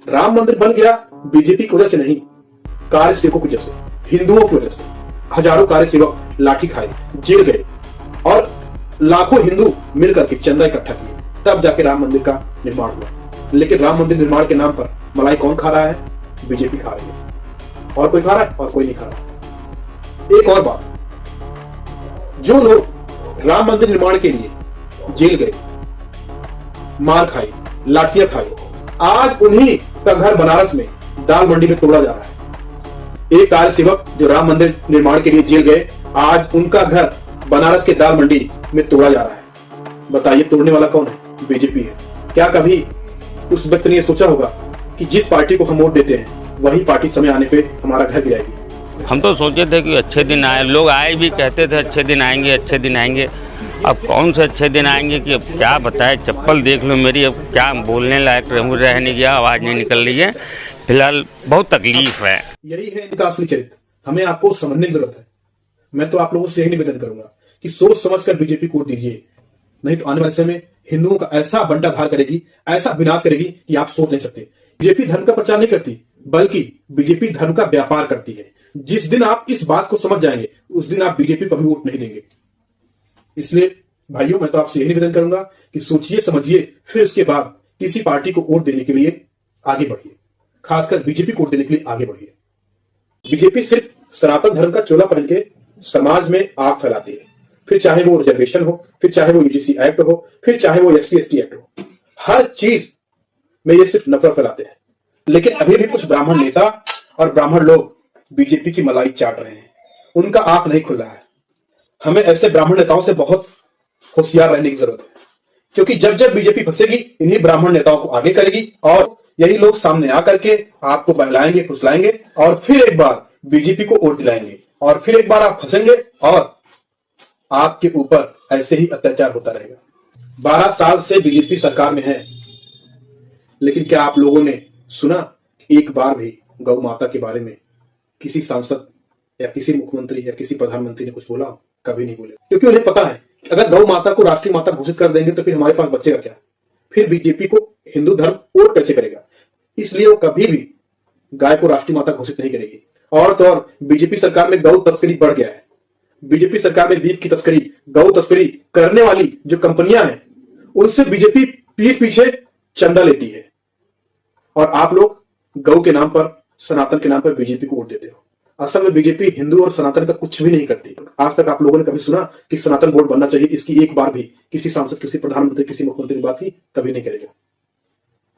राम मंदिर बन गया बीजेपी की वजह से नहीं, कार्य सेवकों की वजह से, हिंदुओं की वजह से। हजारों कार्य सेवक लाठी खाए, जेल गए और लाखों हिंदू मिलकर के चंदा इकट्ठा किए, तब जाके राम मंदिर का निर्माण हुआ। लेकिन राम मंदिर निर्माण के नाम पर मलाई कौन खा रहा है? बीजेपी खा रही है। और कोई खा रहा है और कोई नहीं खा रहा। एक और बात, जो लोग राम मंदिर निर्माण के लिए जेल गए, मार खाई, लाठियां खाई, आज उन्हीं का घर बनारस में दाल मंडी में तोड़ा जा रहा है। एक कार्य सेवक जो राम मंदिर निर्माण के लिए जेल गए, आज उनका घर बनारस के दाल मंडी में तोड़ा जा रहा है। बताइए तोड़ने वाला कौन है? बीजेपी है। क्या कभी उस व्यक्ति ने सोचा होगा कि जिस पार्टी को हम वोट देते हैं वही पार्टी समय आने पे हमारा घर गिराएगी? हम तो सोचे थे कि अच्छे दिन आए, लोग आए भी कहते थे अच्छे दिन आएंगे, अच्छे दिन आएंगे। अब कौन से अच्छे दिन आएंगे कि अब क्या बताए, चप्पल देख लो मेरी, अब क्या बोलने लायक रह नहीं गया, आवाज़ नहीं निकल रही है। फिलहाल बहुत तकलीफ है। यही है इनका असली चरित्र, हमें आपको समझने की जरूरत है। मैं तो आप लोगों से यही निवेदन करूंगा कि सोच समझकर बीजेपी को वोट दीजिए, नहीं तो आने वाले समय में हिंदुओं का ऐसा बंटाधार करेगी, ऐसा विनाश करेगी कि आप सोच नहीं सकते। बीजेपी धर्म का प्रचार नहीं करती, बल्कि बीजेपी धर्म का व्यापार करती है। जिस दिन आप इस बात को समझ जाएंगे, उस दिन आप बीजेपी को भी वोट नहीं देंगे। इसलिए भाइयों, मैं तो आपसे यही निवेदन करूंगा कि सोचिए समझिए, फिर उसके बाद किसी पार्टी को वोट देने के लिए आगे बढ़िए, खासकर बीजेपी को वोट देने के लिए आगे बढ़िए। बीजेपी सिर्फ सनातन धर्म का चोला पहन के समाज में आग फैलाती है, फिर चाहे वो रिजर्वेशन हो, फिर चाहे वो यूजीसी एक्ट हो, फिर चाहे वो SC/ST एक्ट हो, हर चीज में ये सिर्फ नफरत फैलाते हैं। लेकिन अभी भी कुछ ब्राह्मण नेता और ब्राह्मण लोग बीजेपी की मलाई चाट रहे हैं, उनका आंख नहीं खुल रहा है। हमें ऐसे ब्राह्मण नेताओं से बहुत होशियार रहने की जरूरत है, क्योंकि जब जब बीजेपी फंसेगी, इन्हीं ब्राह्मण नेताओं को आगे करेगी और यही लोग सामने आकर के आपको बहलाएंगे, फुसलाएंगे और फिर एक बार बीजेपी को वोट दिलाएंगे और फिर एक बार आप फंसेंगे और आपके ऊपर ऐसे ही अत्याचार होता रहेगा। 12 साल से बीजेपी सरकार में है, लेकिन क्या आप लोगों ने सुना एक बार भी गौ माता के बारे में किसी सांसद या किसी मुख्यमंत्री या किसी प्रधानमंत्री ने कुछ बोला? कभी नहीं बोले, क्योंकि उन्हें पता है कि अगर गौ माता को राष्ट्रीय माता घोषित कर देंगे तो फिर हमारे पास बचेगा क्या? फिर बीजेपी को हिंदू धर्म वोट कैसे करेगा? इसलिए वो कभी भी गाय को राष्ट्रीय माता घोषित नहीं करेगी। और तो और बीजेपी सरकार में गौ तस्करी बढ़ गया है। बीजेपी सरकार में बीफ की तस्करी, गौ तस्करी करने वाली जो कंपनियां हैं, उनसे बीजेपी पीठ पीछे चंदा लेती है और आप लोग गौ के नाम पर, सनातन के नाम पर बीजेपी को वोट देते हो। असल में बीजेपी हिंदू और सनातन का कुछ भी नहीं करती। आज तक आप लोगों ने कभी सुना कि सनातन बोर्ड बनना चाहिए? इसकी एक बार भी किसी सांसद, किसी प्रधानमंत्री, किसी मुख्यमंत्री ने बात की? कभी नहीं करेगा।